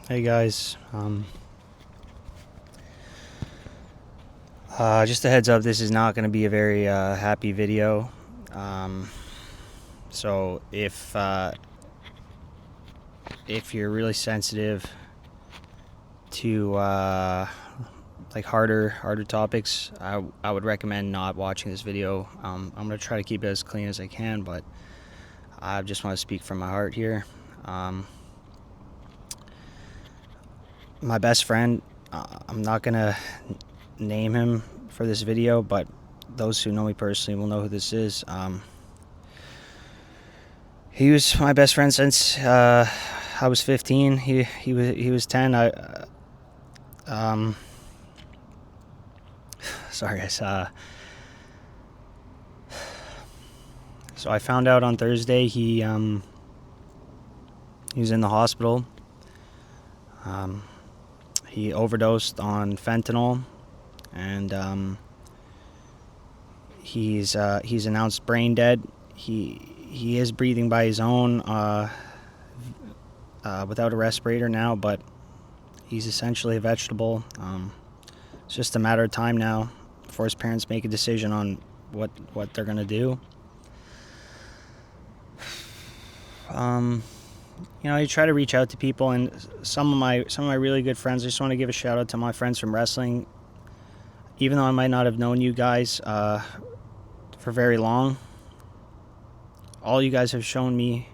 Hey guys, just a heads up, this is not going to be a very happy video. Um, so if you're really sensitive to like harder topics, I would recommend not watching this video. I'm going to try to keep it as clean as I can, but I just want to speak from my heart here. My best friend, I'm not going to name him for this video, but those who know me personally will know who this is. He was my best friend since I was 15. He was 10. Sorry guys. So I found out on Thursday he was in the hospital. He overdosed on fentanyl, and he's announced brain dead. He is breathing by his own without a respirator now, but he's essentially a vegetable. It's just a matter of time now before his parents make a decision on what they're gonna do. You try to reach out to people, and some of my really good friends. I just want to give a shout out to my friends from wrestling. Even though I might not have known you guys for very long, all you guys have shown me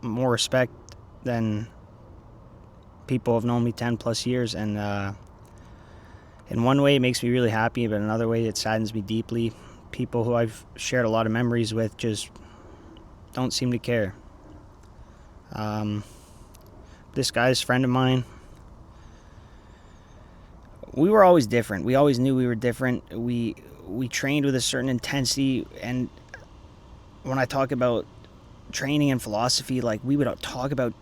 more respect than people who have known me 10 plus years, and in one way it makes me really happy, but another way it saddens me deeply. People who I've shared a lot of memories with just don't seem to care. This guy's a friend of mine. We were always different. We always knew we were different. We trained with a certain intensity, and when I talk about training and philosophy, like, we would talk about,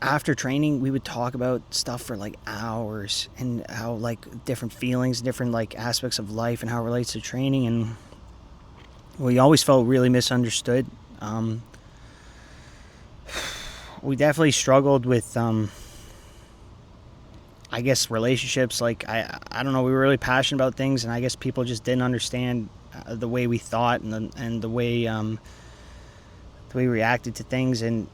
after training, we would talk about stuff for like hours, and how, like, different feelings, different like aspects of life and how it relates to training, and we always felt really misunderstood. We definitely struggled with I guess relationships. Like, I don't know, we were really passionate about things, and I guess people just didn't understand the way we thought, and the way we reacted to things. And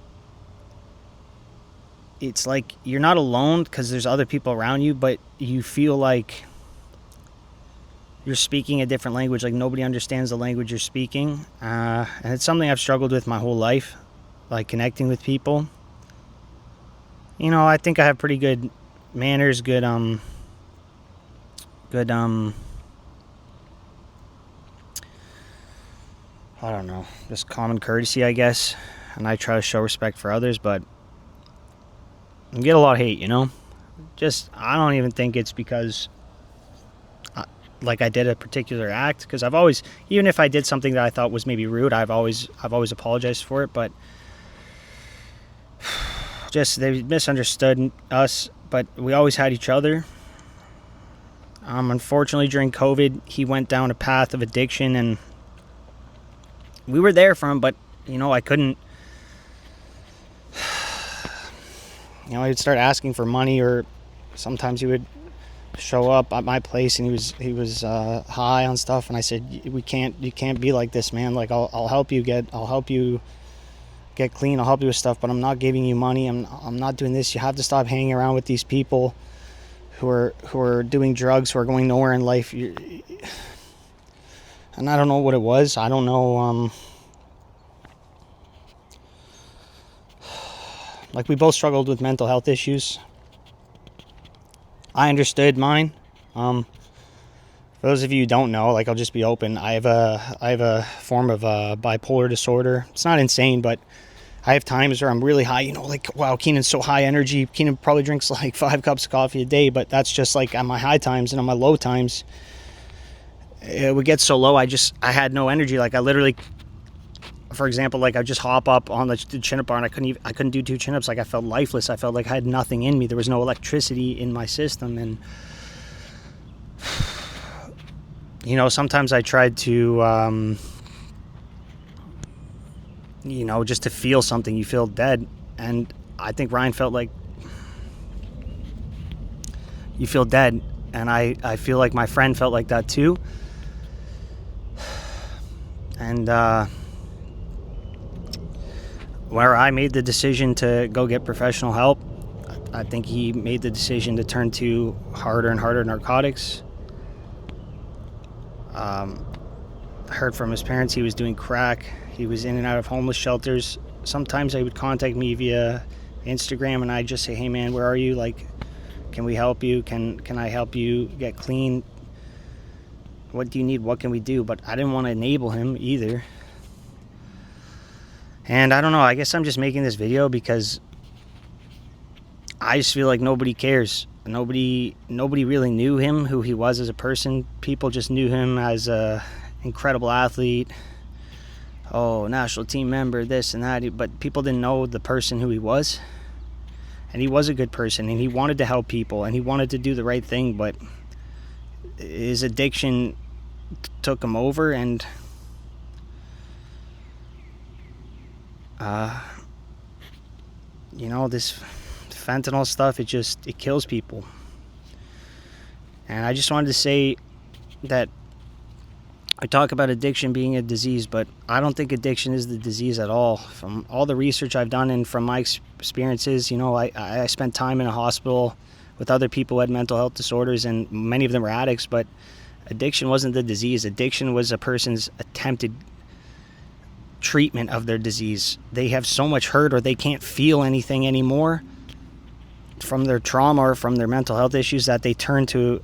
it's like you're not alone because there's other people around you, but you feel like you're speaking a different language, like nobody understands the language you're speaking. And it's something I've struggled with my whole life, like connecting with people. I think I have pretty good manners, good I don't know, just common courtesy, I guess, and I try to show respect for others, but I get a lot of hate, just, I don't even think it's because like I did a particular act, because I've always, even if I did something that I thought was maybe rude, I've always apologized for it, but just, they misunderstood us, but we always had each other. Unfortunately, during COVID, he went down a path of addiction, and we were there for him, but I couldn't. He'd start asking for money, or sometimes he would show up at my place, and he was high on stuff, and I said, you can't be like this, man. Like, I'll help you get clean, I'll help you with stuff, but I'm not giving you money. I'm not doing this. You have to stop hanging around with these people who are doing drugs, who are going nowhere in life. And I don't know what it was. I don't know. Like, we both struggled with mental health issues. I understood mine. For those of you who don't know, like, I'll just be open. I have a form of bipolar disorder. It's not insane, but I have times where I'm really high. Like, wow, Keenan's so high energy. Keenan probably drinks like 5 cups of coffee a day, but that's just like on my high times. And on my low times, it would get so low, I had no energy. Like, I literally, for example, like, I just hop up on the chin-up bar, and I couldn't do 2 chin-ups. Like, I felt lifeless. I felt like I had nothing in me. There was no electricity in my system. And sometimes I tried to just to feel something. You feel dead. And I think Ryan felt like you feel dead. And I feel like my friend felt like that too. And where I made the decision to go get professional help, I think he made the decision to turn to harder and harder narcotics. I heard from his parents he was doing crack. He was in and out of homeless shelters. Sometimes they would contact me via Instagram, and I'd just say, hey man, where are you? Like, can we help you? Can I help you get clean? What do you need? What can we do? But I didn't want to enable him either. And I don't know, I guess I'm just making this video because I just feel like nobody cares. Nobody really knew him, who he was as a person. People just knew him as a incredible athlete. Oh, national team member, this and that. But people didn't know the person who he was. And he was a good person, and he wanted to help people, and he wanted to do the right thing, but his addiction took him over, and you know, this fentanyl stuff, it kills people. And I just wanted to say that I talk about addiction being a disease, but I don't think addiction is the disease at all. From all the research I've done and from my experiences, you know, I spent time in a hospital with other people who had mental health disorders, and many of them were addicts, but addiction wasn't the disease. Addiction was a person's attempted treatment of their disease. They have so much hurt, or they can't feel anything anymore from their trauma or from their mental health issues, that they turn to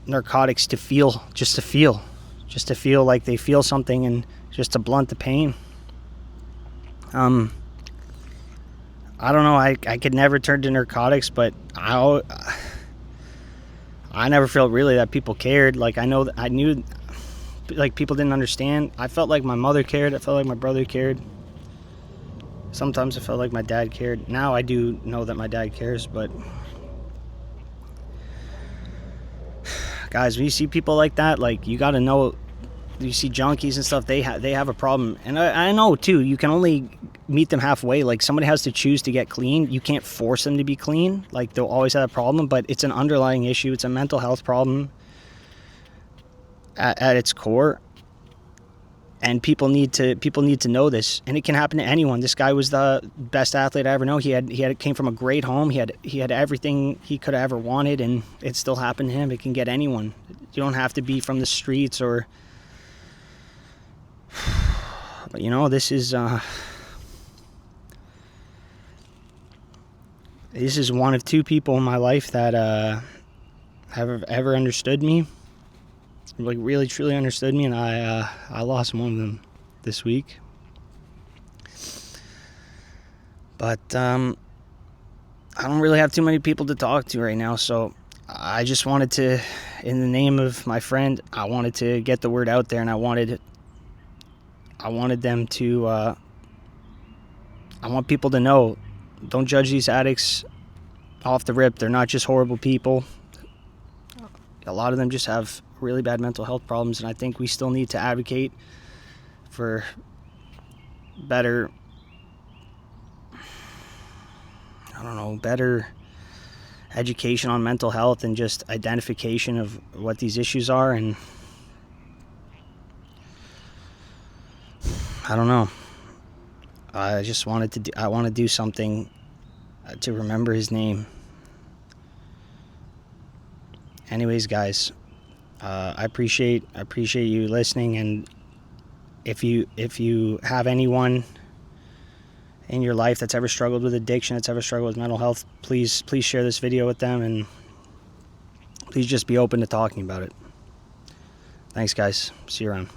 narcotics to feel, just to feel like they feel something, and just to blunt the pain. I don't know, I could never turn to narcotics, but I never felt really that people cared. Like, I knew like people didn't understand. I felt like my mother cared. I felt like my brother cared. Sometimes I felt like my dad cared. Now I do know that my dad cares, but guys, when you see people like that, like, you got to know, you see junkies and stuff, they have a problem. And I know too, you can only meet them halfway. Like, somebody has to choose to get clean. You can't force them to be clean. Like, they'll always have a problem, but it's an underlying issue. It's a mental health problem at its core. And people need to know this, and it can happen to anyone. This guy was the best athlete I ever know. He came from a great home. He had everything he could have ever wanted, and it still happened to him. It can get anyone. You don't have to be from the streets, or, but you know, this is one of two people in my life that have ever understood me. Like, really truly understood me, and I lost one of them this week. But I don't really have too many people to talk to right now, so I just wanted to, in the name of my friend, I wanted to get the word out there, and I wanted them to I want people to know, don't judge these addicts off the rip. They're not just horrible people. A lot of them just have really bad mental health problems, and I think we still need to advocate for better education on mental health, and just identification of what these issues are. And I don't know, I just wanted to I want to do something to remember his name. Anyways, guys, I appreciate you listening, and if you have anyone in your life that's ever struggled with addiction, that's ever struggled with mental health, please share this video with them, and please just be open to talking about it. Thanks, guys. See you around.